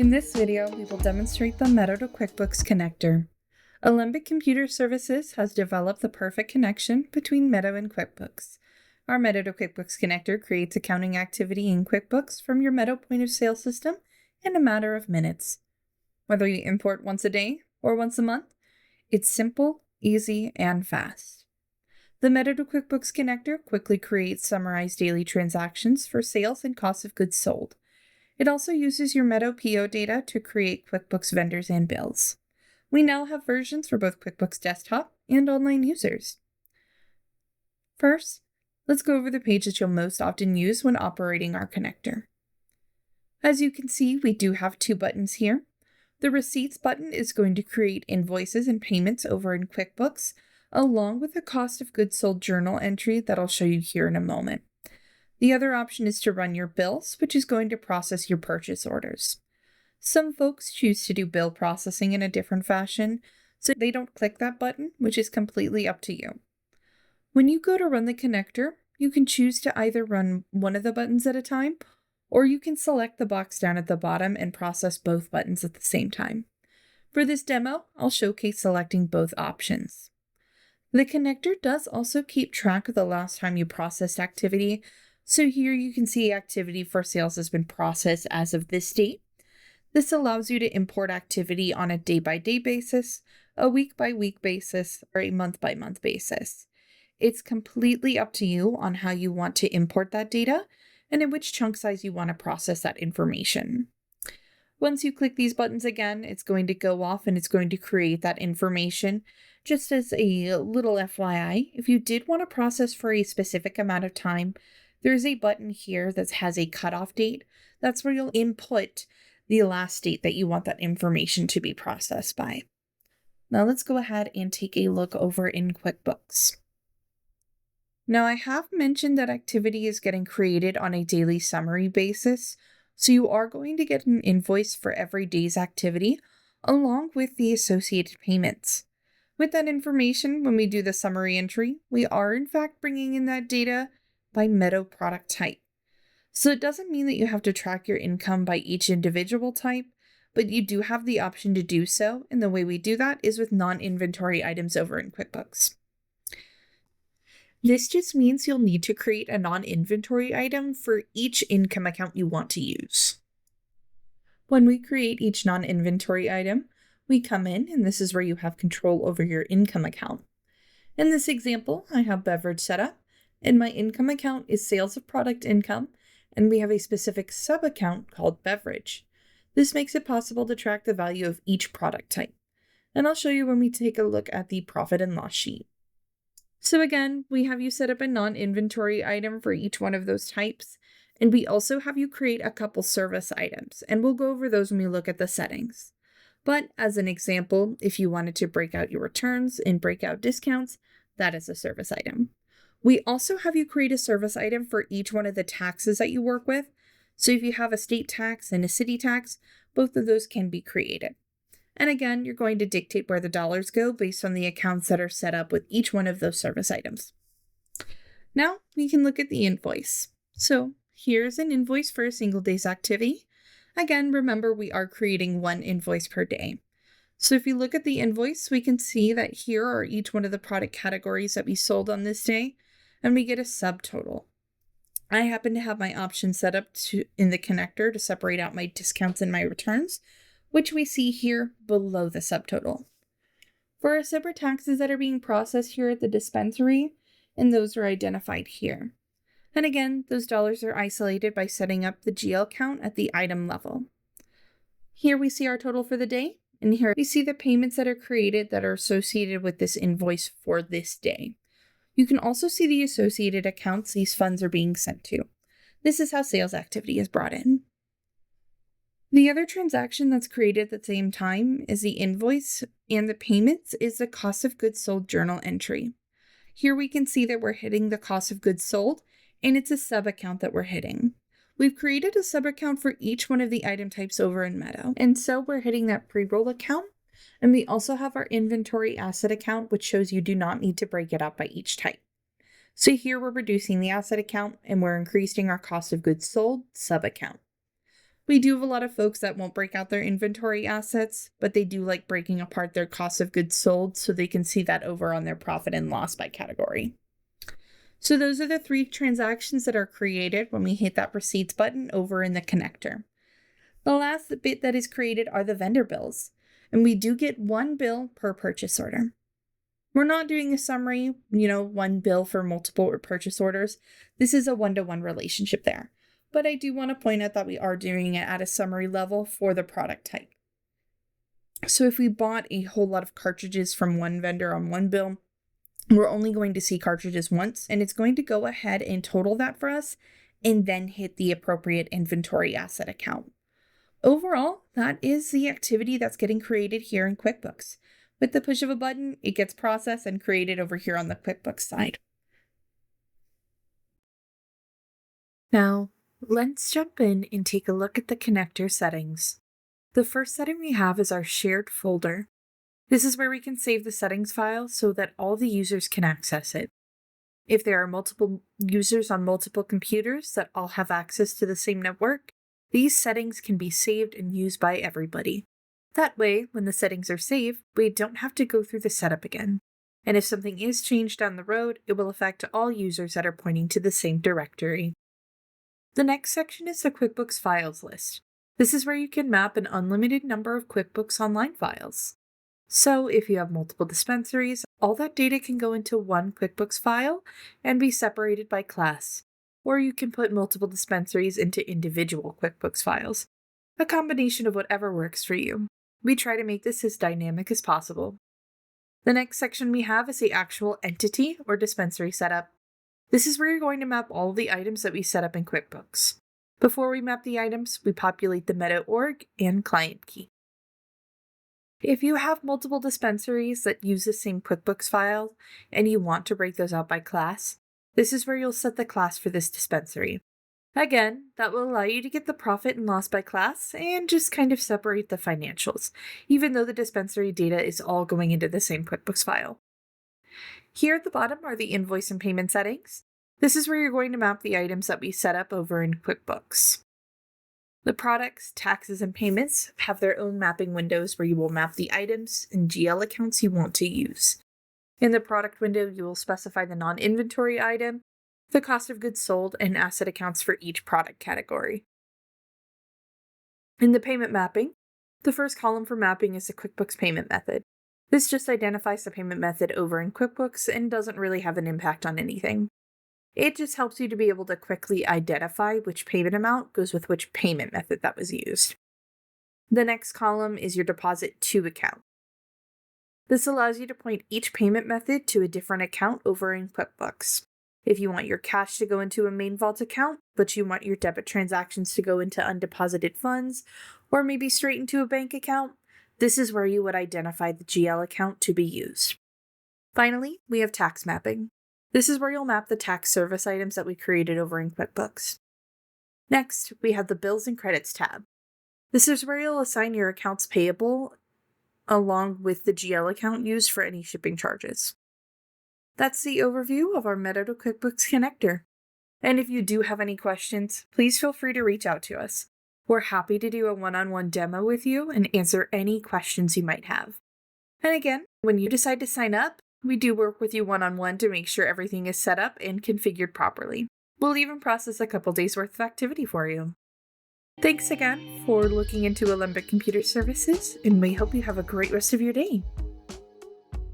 In this video, we will demonstrate the Meadow to QuickBooks connector. Alembic Computer Services has developed the perfect connection between Meadow and QuickBooks. Our Meadow to QuickBooks connector creates accounting activity in QuickBooks from your Meadow point of sale system in a matter of minutes. Whether you import once a day or once a month, it's simple, easy, and fast. The Meadow to QuickBooks connector quickly creates summarized daily transactions for sales and cost of goods sold. It also uses your Meadow PO data to create QuickBooks vendors and bills. We now have versions for both QuickBooks Desktop and online users. First, let's go over the page that you'll most often use when operating our connector. As you can see, we do have two buttons here. The Receipts button is going to create invoices and payments over in QuickBooks, along with a cost of goods sold journal entry that I'll show you here in a moment. The other option is to run your bills, which is going to process your purchase orders. Some folks choose to do bill processing in a different fashion, so they don't click that button, which is completely up to you. When you go to run the connector, you can choose to either run one of the buttons at a time, or you can select the box down at the bottom and process both buttons at the same time. For this demo, I'll showcase selecting both options. The connector does also keep track of the last time you processed activity, so here you can see activity for sales has been processed as of this date. This allows you to import activity on a day-by-day basis, a week-by-week basis, or a month-by-month basis. It's completely up to you on how you want to import that data and in which chunk size you want to process that information. Once you click these buttons again, it's going to go off and it's going to create that information. Just as a little FYI, if you did want to process for a specific amount of time, there's a button here that has a cutoff date. That's where you'll input the last date that you want that information to be processed by. Now let's go ahead and take a look over in QuickBooks. Now I have mentioned that activity is getting created on a daily summary basis, so you are going to get an invoice for every day's activity along with the associated payments. With that information, when we do the summary entry, we are in fact bringing in that data by Meadow product type. So it doesn't mean that you have to track your income by each individual type, but you do have the option to do so, and the way we do that is with non-inventory items over in QuickBooks. This just means you'll need to create a non-inventory item for each income account you want to use. When we create each non-inventory item, we come in, and this is where you have control over your income account. In this example, I have beverage set up, and my income account is sales of product income, and we have a specific sub-account called beverage. This makes it possible to track the value of each product type. And I'll show you when we take a look at the profit and loss sheet. So again, we have you set up a non-inventory item for each one of those types, and we also have you create a couple service items, and we'll go over those when we look at the settings. But as an example, if you wanted to break out your returns and break out discounts, that is a service item. We also have you create a service item for each one of the taxes that you work with. So if you have a state tax and a city tax, both of those can be created. And again, you're going to dictate where the dollars go based on the accounts that are set up with each one of those service items. Now we can look at the invoice. So here's an invoice for a single day's activity. Again, remember we are creating one invoice per day. So if you look at the invoice, we can see that here are each one of the product categories that we sold on this day, and we get a subtotal. I happen to have my option set up in the connector to separate out my discounts and my returns, which we see here below the subtotal. For our separate taxes that are being processed here at the dispensary, and those are identified here. And again, those dollars are isolated by setting up the GL count at the item level. Here we see our total for the day, and here we see the payments that are created that are associated with this invoice for this day. You can also see the associated accounts these funds are being sent to. This is how sales activity is brought in. The other transaction that's created at the same time is the invoice, and the payments is the cost of goods sold journal entry. Here we can see that we're hitting the cost of goods sold, and it's a sub-account that we're hitting. We've created a sub-account for each one of the item types over in Meadow, and so we're hitting that pre-roll account. And we also have our inventory asset account, which shows you do not need to break it up by each type. So here we're reducing the asset account and we're increasing our cost of goods sold sub account. We do have a lot of folks that won't break out their inventory assets, but they do like breaking apart their cost of goods sold so they can see that over on their profit and loss by category. So those are the 3 transactions that are created when we hit that receipts button over in the connector. The last bit that is created are the vendor bills, and we do get 1 bill per purchase order. We're not doing a summary, 1 bill for multiple purchase orders. This is a 1-to-1 relationship there. But I do want to point out that we are doing it at a summary level for the product type. So if we bought a whole lot of cartridges from one vendor on 1 bill, we're only going to see cartridges once, and it's going to go ahead and total that for us and then hit the appropriate inventory asset account. Overall, that is the activity that's getting created here in QuickBooks. With the push of a button, it gets processed and created over here on the QuickBooks side. Now, let's jump in and take a look at the connector settings. The first setting we have is our shared folder. This is where we can save the settings file so that all the users can access it. If there are multiple users on multiple computers that all have access to the same network, these settings can be saved and used by everybody. That way, when the settings are saved, we don't have to go through the setup again. And if something is changed down the road, it will affect all users that are pointing to the same directory. The next section is the QuickBooks Files list. This is where you can map an unlimited number of QuickBooks Online files. So if you have multiple dispensaries, all that data can go into one QuickBooks file and be separated by class. Or you can put multiple dispensaries into individual QuickBooks files. A combination of whatever works for you. We try to make this as dynamic as possible. The next section we have is the actual entity or dispensary setup. This is where you're going to map all the items that we set up in QuickBooks. Before we map the items, we populate the Meadow org and client key. If you have multiple dispensaries that use the same QuickBooks file and you want to break those out by class, this is where you'll set the class for this dispensary. Again, that will allow you to get the profit and loss by class and just kind of separate the financials, even though the dispensary data is all going into the same QuickBooks file. Here at the bottom are the invoice and payment settings. This is where you're going to map the items that we set up over in QuickBooks. The products, taxes, and payments have their own mapping windows where you will map the items and GL accounts you want to use. In the product window, you will specify the non-inventory item, the cost of goods sold, and asset accounts for each product category. In the payment mapping, the first column for mapping is the QuickBooks payment method. This just identifies the payment method over in QuickBooks and doesn't really have an impact on anything. It just helps you to be able to quickly identify which payment amount goes with which payment method that was used. The next column is your deposit to account. This allows you to point each payment method to a different account over in QuickBooks. If you want your cash to go into a main vault account, but you want your debit transactions to go into undeposited funds, or maybe straight into a bank account, this is where you would identify the GL account to be used. Finally, we have tax mapping. This is where you'll map the tax service items that we created over in QuickBooks. Next, we have the Bills and Credits tab. This is where you'll assign your accounts payable along with the GL account used for any shipping charges. That's the overview of our Meadow to QuickBooks connector. And if you do have any questions, please feel free to reach out to us. We're happy to do a one-on-one demo with you and answer any questions you might have. And again, when you decide to sign up, we do work with you one-on-one to make sure everything is set up and configured properly. We'll even process a couple days worth of activity for you. Thanks again for looking into Alembic Computer Services, and we hope you have a great rest of your day.